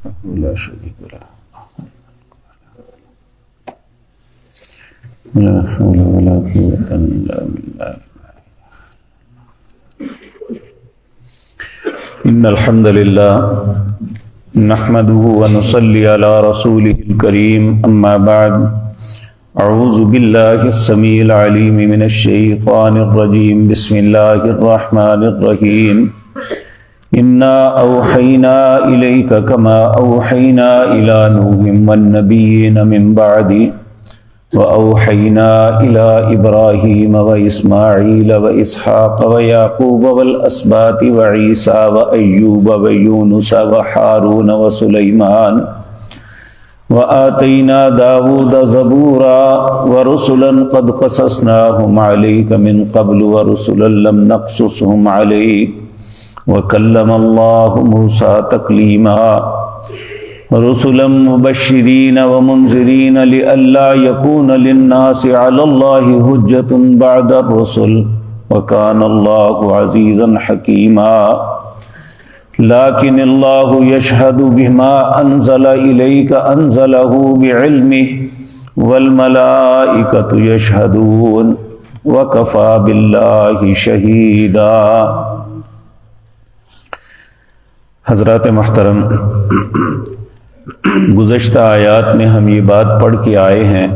لا شريك له لا حول ولا قوة إلا بالله. إن الحمد لله نحمده ونصلي على رسوله الكريم. أما بعد، أعوذ بالله السميع العليم من الشيطان الرجيم. بسم الله الرحمن الرحيم. إنا أوحينا إليك كما أوحينا إلى نوح والنبيين من بعده وأوحينا إلى إبراهيم وإسماعيل وإسحاق ويعقوب والأسباط وعيسى وأيوب ويونس وهارون وسليمان وآتينا داود زبورا ورسلا قد قصصناهم عليك من قبل ورسلا لم نقصصهم عليك وكلم الله موسى تكليما رسلا مبشرين ومنذرين لئلا يكون للناس على الله حجة بعد الرسل وكان الله عزيزا حكيما. لكن الله يشهد بما أنزل إليك أنزله بعلمه والملائكة يشهدون وكفى بالله شهيدا. حضرات محترم، گزشتہ آیات میں ہم یہ بات پڑھ کے آئے ہیں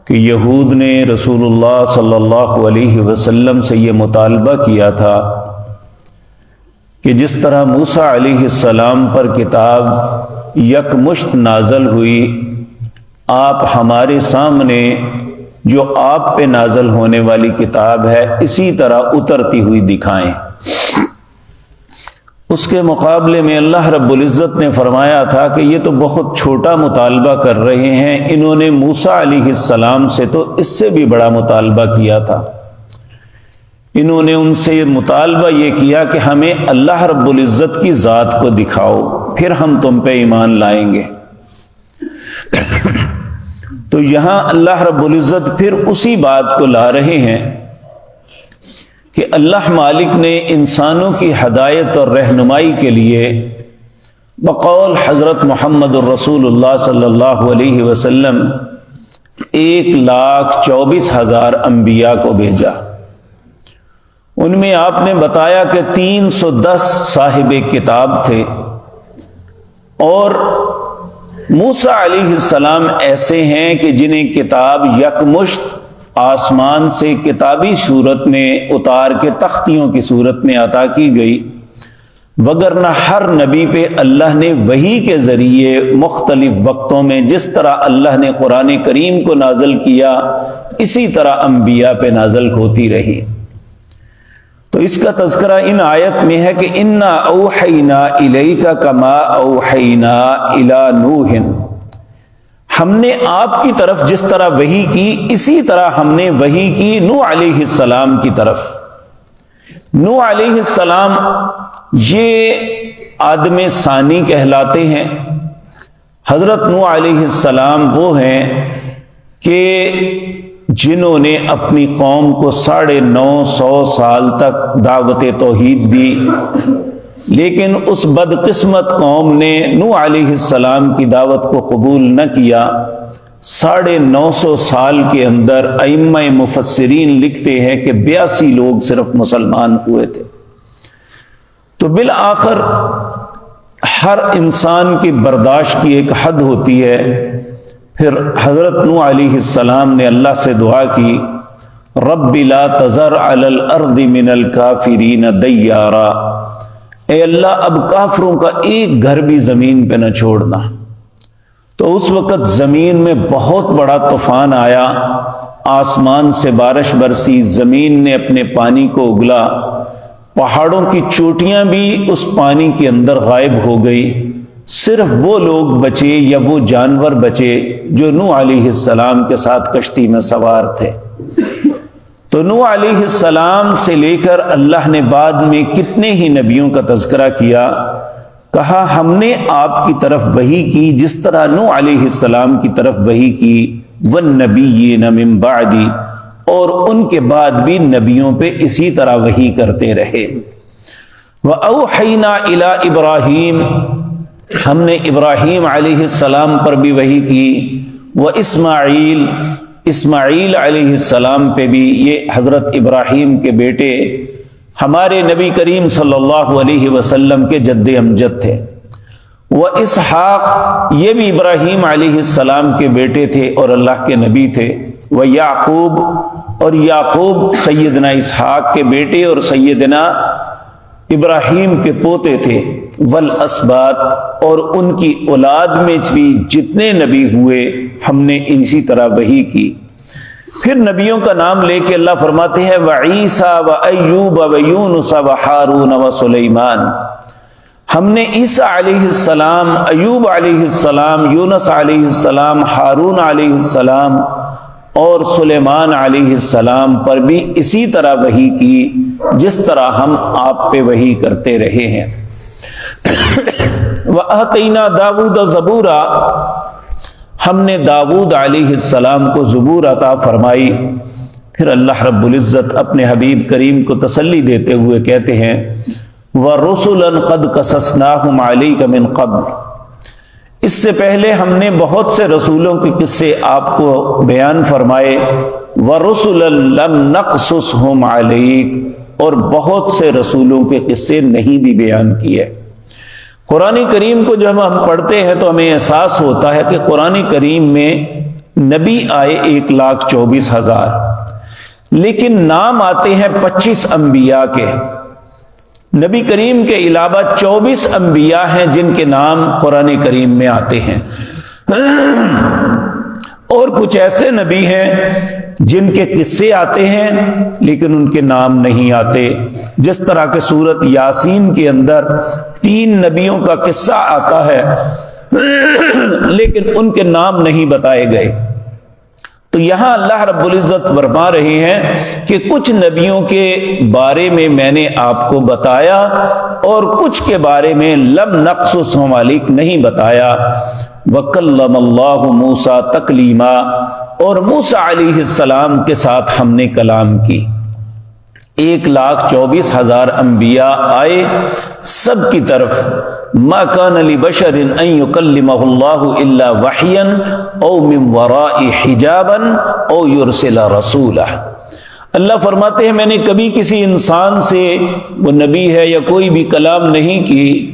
کہ یہود نے رسول اللہ صلی اللہ علیہ وسلم سے یہ مطالبہ کیا تھا کہ جس طرح موسیٰ علیہ السلام پر کتاب یکمشت نازل ہوئی، آپ ہمارے سامنے جو آپ پہ نازل ہونے والی کتاب ہے اسی طرح اترتی ہوئی دکھائیں۔ اس کے مقابلے میں اللہ رب العزت نے فرمایا تھا کہ یہ تو بہت چھوٹا مطالبہ کر رہے ہیں، انہوں نے موسیٰ علیہ السلام سے تو اس سے بھی بڑا مطالبہ کیا تھا۔ انہوں نے ان سے مطالبہ یہ کیا کہ ہمیں اللہ رب العزت کی ذات کو دکھاؤ، پھر ہم تم پہ ایمان لائیں گے۔ تو یہاں اللہ رب العزت پھر اسی بات کو لا رہے ہیں کہ اللہ مالک نے انسانوں کی ہدایت اور رہنمائی کے لیے بقول حضرت محمد الرسول اللہ صلی اللہ علیہ وسلم 1,24,000 انبیاء کو بھیجا۔ ان میں آپ نے بتایا کہ 310 صاحب کتاب تھے، اور موسیٰ علیہ السلام ایسے ہیں کہ جنہیں کتاب یکمشت آسمان سے کتابی صورت میں اتار کے تختیوں کی صورت میں عطا کی گئی، وگرنہ ہر نبی پہ اللہ نے وحی کے ذریعے مختلف وقتوں میں جس طرح اللہ نے قرآن کریم کو نازل کیا اسی طرح انبیاء پہ نازل ہوتی رہی۔ تو اس کا تذکرہ ان آیت میں ہے کہ انا اوحینا الیک کما اوحینا الی نوح، ہم نے آپ کی طرف جس طرح وحی کی اسی طرح ہم نے وحی کی نوح علیہ السلام کی طرف۔ نوح علیہ السلام یہ آدم ثانی کہلاتے ہیں۔ حضرت نوح علیہ السلام وہ ہیں کہ جنہوں نے اپنی قوم کو 950 سال تک دعوت توحید دی، لیکن اس بدقسمت قوم نے نوح علیہ السلام کی دعوت کو قبول نہ کیا۔ 950 سال کے اندر ائمہ مفسرین لکھتے ہیں کہ 82 لوگ صرف مسلمان ہوئے تھے۔ تو بالآخر ہر انسان کی برداشت کی ایک حد ہوتی ہے۔ پھر حضرت نوح علیہ السلام نے اللہ سے دعا کی، رب لا تذر علی الارض من الکافرین دیارا، اے اللہ اب کافروں کا ایک گھر بھی زمین پہ نہ چھوڑنا۔ تو اس وقت زمین میں بہت بڑا طوفان آیا، آسمان سے بارش برسی، زمین نے اپنے پانی کو اگلا، پہاڑوں کی چوٹیاں بھی اس پانی کے اندر غائب ہو گئی، صرف وہ لوگ بچے یا وہ جانور بچے جو نوح علیہ السلام کے ساتھ کشتی میں سوار تھے۔ تو نوح علیہ السلام سے لے کر اللہ نے بعد میں کتنے ہی نبیوں کا تذکرہ کیا، کہا ہم نے آپ کی طرف وحی کی جس طرح نوح علیہ السلام کی طرف وحی کی، والنبیین من بعدی، اور ان کے بعد بھی نبیوں پہ اسی طرح وحی کرتے رہے۔ وَأَوْحَيْنَا إِلَىٰ إِبْرَاهِيمَ، ہم نے ابراہیم علیہ السلام پر بھی وحی کی، وہ اسماعیل علیہ السلام پہ بھی، یہ حضرت ابراہیم کے بیٹے ہمارے نبی کریم صلی اللہ علیہ وسلم کے جد امجد تھے۔ وہ اسحاق، یہ بھی ابراہیم علیہ السلام کے بیٹے تھے اور اللہ کے نبی تھے۔ وہ یعقوب، اور یعقوب سیدنا اسحاق کے بیٹے اور سیدنا ابراہیم کے پوتے تھے۔ والاسباط، اور ان کی اولاد میں بھی جتنے نبی ہوئے ہم نے اسی طرح وحی کی۔ پھر نبیوں کا نام لے کے اللہ فرماتے ہیں وعیسیٰ وایوب ویونس وہارون وسلیمان۔ ہم نے عیسیٰ علیہ السلام، ایوب علیہ السلام، یونس علیہ السلام، ہارون علیہ السلام اور سلیمان علیہ السلام پر بھی اسی طرح وحی کی جس طرح ہم آپ پہ وحی کرتے رہے ہیں۔ وَآتَيْنَا دَاوُودَ زَبُورًا، ہم نے داؤد علیہ السلام کو زبور عطا فرمائی۔ پھر اللہ رب العزت اپنے حبیب کریم کو تسلی دیتے ہوئے کہتے ہیں وَرُسُلًا قَدْ قَصَصْنَاهُمْ عَلَيْكَ مِنْ قَبْلُ، اس سے پہلے ہم نے بہت سے رسولوں کے قصے آپ کو بیان فرمائے۔ وَرُسُلًا لَمْ نَقْصُصْهُمْ عَلَيْكَ، اور بہت سے رسولوں کے قصے نہیں بھی بیان کیے۔ قرآن کریم کو جب ہم پڑھتے ہیں تو ہمیں احساس ہوتا ہے کہ قرآن کریم میں نبی آئے 1,24,000، لیکن نام آتے ہیں 25 انبیاء کے۔ نبی کریم کے علاوہ 24 انبیاء ہیں جن کے نام قرآن کریم میں آتے ہیں، اور کچھ ایسے نبی ہیں جن کے قصے آتے ہیں لیکن ان کے نام نہیں آتے، جس طرح کہ سورۃ یاسین کے اندر 3 نبیوں کا قصہ آتا ہے لیکن ان کے نام نہیں بتائے گئے۔ تو یہاں اللہ رب العزت فرما رہے ہیں کہ کچھ نبیوں کے بارے میں میں نے آپ کو بتایا اور کچھ کے بارے میں لم نقصصہم علیک نہیں بتایا۔ وَكَلَّمَ اللَّهُ مُوسَىٰ تَكْلِيمًا، اور موسیٰ علیہ السلام کے ساتھ ہم نے کلام کی۔ 1,24,000 انبیاء آئے، سب کی طرف ما کان لبشر ان یکلمہ اللہ الا وحیا او من وراء حجابا او یرسل رسولا۔ اللہ فرماتے ہیں میں نے کبھی کسی انسان سے، وہ نبی ہے یا کوئی بھی، کلام نہیں کی۔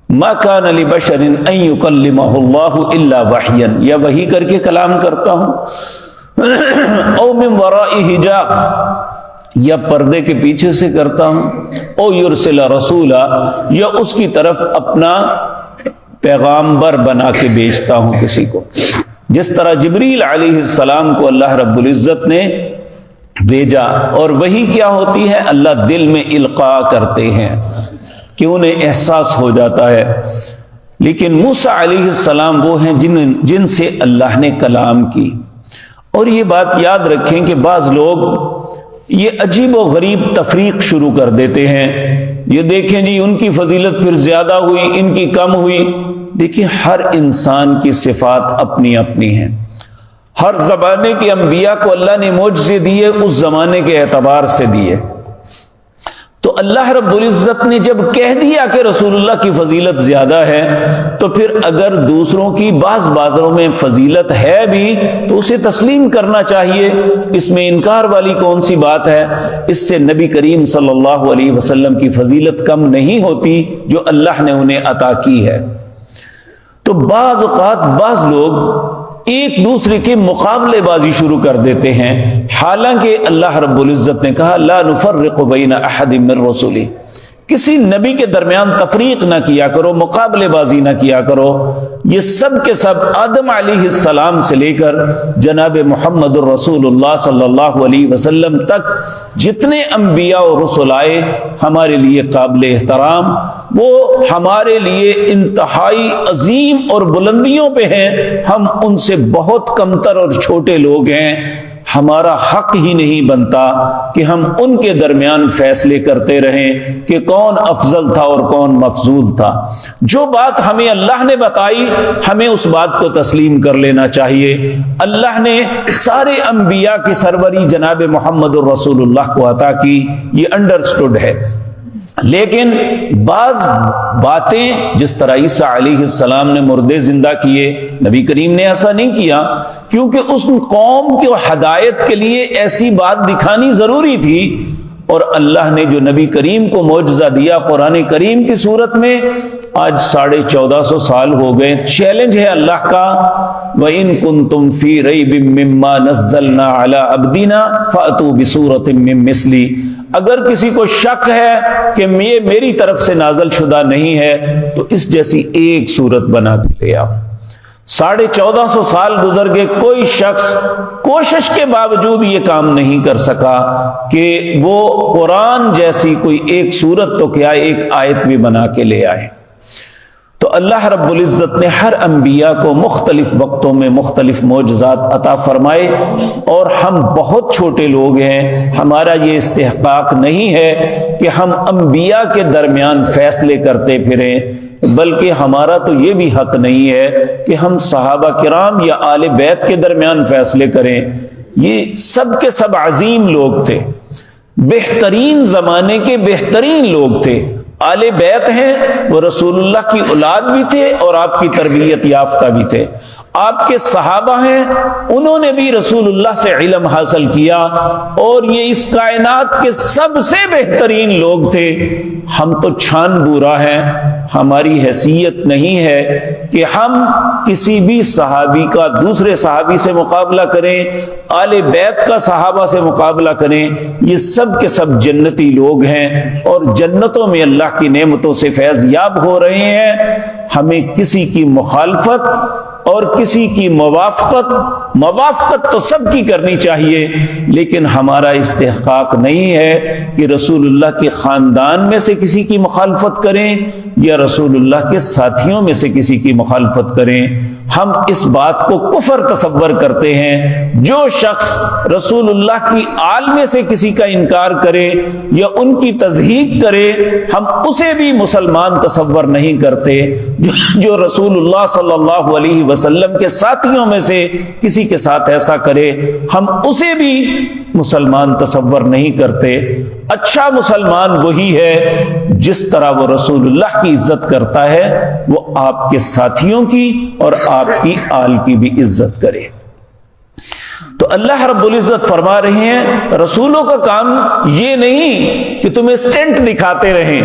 ما کان لبشر ان یکلمہ اللہ الا وحیا، یا وحی کر کے کلام کرتا ہوں، او من وراء حجاب، یا پردے کے پیچھے سے کرتا ہوں، او یرسل رسولا، یا اس کی طرف اپنا پیغامبر بنا کے بیچتا ہوں کسی کو۔ جس طرح جبریل علیہ السلام کو اللہ رب العزت نے بھیجا، اور وہی کیا ہوتی ہے، اللہ دل میں القاء کرتے ہیں کہ انہیں احساس ہو جاتا ہے۔ لیکن موسیٰ علیہ السلام وہ ہیں جن سے اللہ نے کلام کی۔ اور یہ بات یاد رکھیں کہ بعض لوگ یہ عجیب و غریب تفریق شروع کر دیتے ہیں، یہ دیکھیں جی ان کی فضیلت پھر زیادہ ہوئی، ان کی کم ہوئی۔ دیکھیں ہر انسان کی صفات اپنی اپنی ہیں، ہر زمانے کے انبیاء کو اللہ نے معجزے دیے اس زمانے کے اعتبار سے دیے۔ تو اللہ رب العزت نے جب کہہ دیا کہ رسول اللہ کی فضیلت زیادہ ہے، تو پھر اگر دوسروں کی بعض باتوں میں فضیلت ہے بھی تو اسے تسلیم کرنا چاہیے، اس میں انکار والی کون سی بات ہے؟ اس سے نبی کریم صلی اللہ علیہ وسلم کی فضیلت کم نہیں ہوتی جو اللہ نے انہیں عطا کی ہے۔ تو بعض اوقات بعض لوگ ایک دوسرے کے مقابلے بازی شروع کر دیتے ہیں، حالانکہ اللہ رب العزت نے کہا لا نفرق بین احد من رسلہ، کسی نبی کے درمیان تفریق نہ کیا کرو، مقابلے بازی نہ کیا کرو۔ یہ سب کے سب آدم علیہ السلام سے لے کر جناب محمد الرسول اللہ صلی اللہ علیہ وسلم تک جتنے انبیاء و رسول آئے ہمارے لیے قابل احترام، وہ ہمارے لیے انتہائی عظیم اور بلندیوں پہ ہیں، ہم ان سے بہت کمتر اور چھوٹے لوگ ہیں۔ ہمارا حق ہی نہیں بنتا کہ ہم ان کے درمیان فیصلے کرتے رہیں کہ کون افضل تھا اور کون مفضول تھا۔ جو بات ہمیں اللہ نے بتائی ہمیں اس بات کو تسلیم کر لینا چاہیے۔ اللہ نے سارے انبیاء کی سروری جناب محمد الرسول اللہ کو عطا کی، یہ انڈرسٹوڈ ہے۔ لیکن بعض باتیں جس طرح عیسیٰ علیہ السلام نے مردے زندہ کیے، نبی کریم نے ایسا نہیں کیا، کیونکہ اس قوم کی ہدایت کے لیے ایسی بات دکھانی ضروری تھی۔ اور اللہ نے جو نبی کریم کو معجزہ دیا قرآن کریم کی صورت میں، آج 1450 سال ہو گئے، چیلنج ہے اللہ کا، وَإِن كُنتُمْ فِي رَيْبٍ مِّمَّا نَزَّلْنَا عَلَىٰ عَبْدِنَا فَأْتُوا بِسُورَةٍ مِّن مِّثْلِهِ، اگر کسی کو شک ہے کہ یہ میری طرف سے نازل شدہ نہیں ہے تو اس جیسی ایک صورت بنا کے لے آؤ۔ 1450 سال گزر گئے، کوئی شخص کوشش کے باوجود یہ کام نہیں کر سکا کہ وہ قرآن جیسی کوئی ایک صورت تو کیا ایک آیت بھی بنا کے لے آئے۔ تو اللہ رب العزت نے ہر انبیاء کو مختلف وقتوں میں مختلف معجزات عطا فرمائے، اور ہم بہت چھوٹے لوگ ہیں، ہمارا یہ استحقاق نہیں ہے کہ ہم انبیاء کے درمیان فیصلے کرتے پھریں، بلکہ ہمارا تو یہ بھی حق نہیں ہے کہ ہم صحابہ کرام یا آل بیت کے درمیان فیصلے کریں۔ یہ سب کے سب عظیم لوگ تھے، بہترین زمانے کے بہترین لوگ تھے، آل بیت ہیں، وہ رسول اللہ کی اولاد بھی تھے اور آپ کی تربیت یافتہ بھی تھے۔ آپ کے صحابہ ہیں، انہوں نے بھی رسول اللہ سے علم حاصل کیا، اور یہ اس کائنات کے سب سے بہترین لوگ تھے۔ ہم تو چھان بورا ہیں، ہماری حیثیت نہیں ہے کہ ہم کسی بھی صحابی کا دوسرے صحابی سے مقابلہ کریں، آل بیت کا صحابہ سے مقابلہ کریں۔ یہ سب کے سب جنتی لوگ ہیں اور جنتوں میں اللہ کی نعمتوں سے فیض یاب ہو رہے ہیں۔ ہمیں کسی کی مخالفت اور کسی کی موافقت تو سب کی کرنی چاہیے، لیکن ہمارا استحقاق نہیں ہے کہ رسول اللہ کے خاندان میں سے کسی کی مخالفت کریں یا رسول اللہ کے ساتھیوں میں سے کسی کی مخالفت کریں۔ ہم اس بات کو کفر تصور کرتے ہیں، جو شخص رسول اللہ کی آل میں سے کسی کا انکار کرے یا ان کی تضحیق کرے، ہم اسے بھی مسلمان تصور نہیں کرتے۔ جو رسول اللہ صلی اللہ علیہ وسلم کے ساتھیوں میں سے کسی کے ساتھ ایسا کرے، ہم اسے بھی مسلمان تصور نہیں کرتے۔ اچھا مسلمان وہی ہے جس طرح وہ رسول اللہ کی عزت کرتا ہے، وہ آپ کے ساتھیوں کی اور آپ کی آل کی بھی عزت کرے۔ تو اللہ رب العزت فرما رہے ہیں رسولوں کا کام یہ نہیں کہ تمہیں سٹنٹ دکھاتے رہیں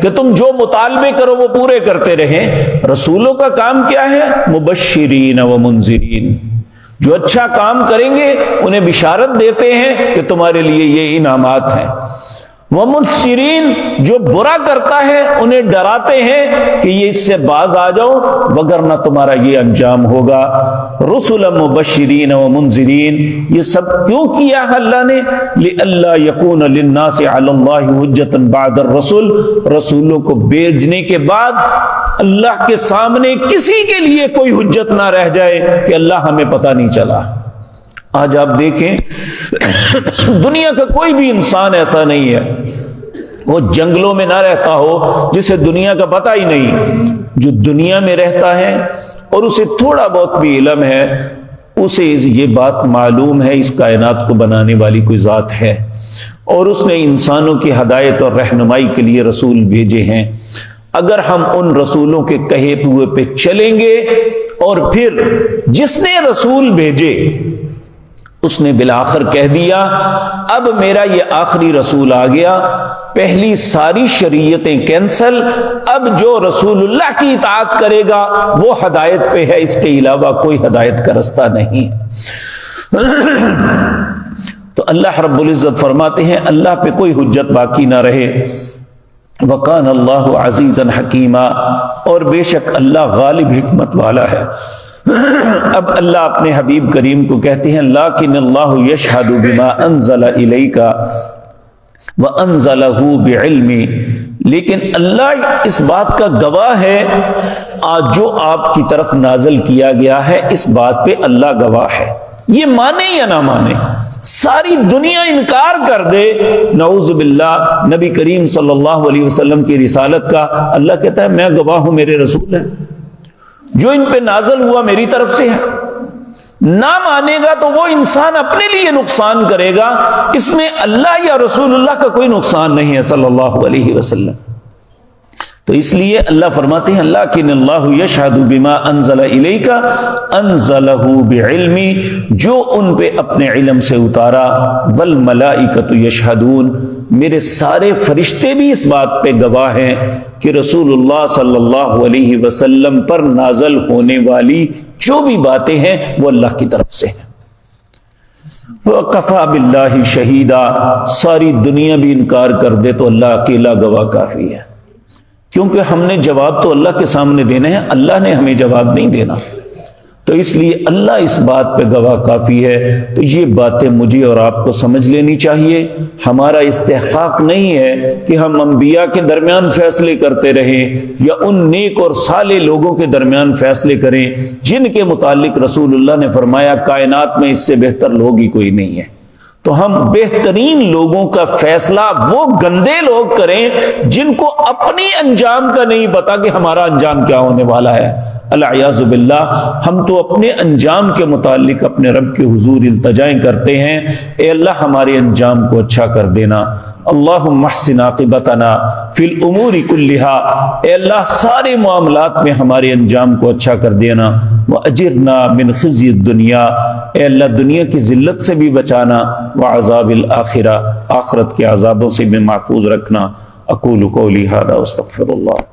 کہ تم جو مطالبے کرو وہ پورے کرتے رہیں۔ رسولوں کا کام کیا ہے؟ مبشرین و منذرین، جو اچھا کام کریں گے انہیں بشارت دیتے ہیں کہ تمہارے لیے یہ انعامات ہیں، ومنذرین، جو برا کرتا ہے انہیں ڈراتے ہیں کہ یہ اس سے باز آ جاؤ وگرنہ تمہارا یہ انجام ہوگا۔ رسلا مبشرین و منذرین، یہ سب کیوں کیا اللہ نے؟ لئلا یکون للناس علی اللہ حجۃ بعد الرسل، رسولوں کو بھیجنے کے بعد اللہ کے سامنے کسی کے لیے کوئی حجت نہ رہ جائے کہ اللہ ہمیں پتہ نہیں چلا۔ آج آپ دیکھیں دنیا کا کوئی بھی انسان ایسا نہیں ہے وہ جنگلوں میں نہ رہتا ہو جسے دنیا کا پتہ ہی نہیں۔ جو دنیا میں رہتا ہے اور اسے تھوڑا بہت بھی علم ہے، اسے یہ بات معلوم ہے اس کائنات کو بنانے والی کوئی ذات ہے، اور اس نے انسانوں کی ہدایت اور رہنمائی کے لیے رسول بھیجے ہیں۔ اگر ہم ان رسولوں کے کہے ہوئے پہ چلیں گے، اور پھر جس نے رسول بھیجے اس نے بالآخر کہہ دیا اب میرا یہ آخری رسول آ گیا، پہلی ساری شریعتیں کینسل، اب جو رسول اللہ کی اطاعت کرے گا وہ ہدایت پہ ہے، اس کے علاوہ کوئی ہدایت کا رستہ نہیں۔ تو اللہ رب العزت فرماتے ہیں اللہ پہ کوئی حجت باقی نہ رہے۔ وَقَانَ اللَّهُ عَزِيزًا حَكِيمًا، اور بے شک اللہ غالب حکمت والا ہے۔ اب اللہ اپنے حبیب کریم کو کہتے ہیں لیکن اللہ یشہد بما انزل الیک وانزلہ بعلم، لیکن اللہ اس بات کا گواہ ہے جو آپ کی طرف نازل کیا گیا ہے، اس بات پہ اللہ گواہ ہے۔ یہ مانے یا نہ مانے، ساری دنیا انکار کر دے، نعوذ باللہ، نبی کریم صلی اللہ علیہ وسلم کی رسالت کا، اللہ کہتا ہے میں گواہ ہوں، میرے رسول ہیں، جو ان پہ نازل ہوا میری طرف سے ہے۔ نہ مانے گا تو وہ انسان اپنے لیے نقصان کرے گا، اس میں اللہ یا رسول اللہ کا کوئی نقصان نہیں ہے صلی اللہ علیہ وسلم۔ تو اس لیے اللہ فرماتے ہیں لیکن اللہ یشہد بما انزل الیک انزلہ بعلمی، جو ان پہ اپنے علم سے اتارا، والملائکۃ یشہدون، میرے سارے فرشتے بھی اس بات پہ گواہ ہیں کہ رسول اللہ صلی اللہ علیہ وسلم پر نازل ہونے والی جو بھی باتیں ہیں وہ اللہ کی طرف سے ہیں۔ وَقَفَى بِاللَّهِ شَهِيدًا، ساری دنیا بھی انکار کر دے تو اللہ اکیلا گواہ کافی ہے، کیونکہ ہم نے جواب تو اللہ کے سامنے دینا ہے، اللہ نے ہمیں جواب نہیں دینا، تو اس لیے اللہ اس بات پہ گواہ کافی ہے۔ تو یہ باتیں مجھے اور آپ کو سمجھ لینی چاہیے۔ ہمارا استحقاق نہیں ہے کہ ہم انبیاء کے درمیان فیصلے کرتے رہیں یا ان نیک اور صالح لوگوں کے درمیان فیصلے کریں جن کے متعلق رسول اللہ نے فرمایا کائنات میں اس سے بہتر لوگ ہی کوئی نہیں ہے۔ تو ہم بہترین لوگوں کا فیصلہ وہ گندے لوگ کریں جن کو اپنی انجام کا نہیں پتا کہ ہمارا انجام کیا ہونے والا ہے، العیاذ باللہ۔ ہم تو اپنے انجام کے متعلق اپنے رب کے حضور التجائیں کرتے ہیں، اے اللہ ہمارے انجام کو اچھا کر دینا، اللہم احسن عاقبتنا فی الامور کلہا، اے اللہ سارے معاملات میں ہمارے انجام کو اچھا کر دینا، واجرنا من خزی الدنیا، اے اللہ دنیا کی ذلت سے بھی بچانا، وعذاب الآخرہ، آخرت کے عذابوں سے بھی محفوظ رکھنا۔ اقول قولی ھذا واستغفر اللہ۔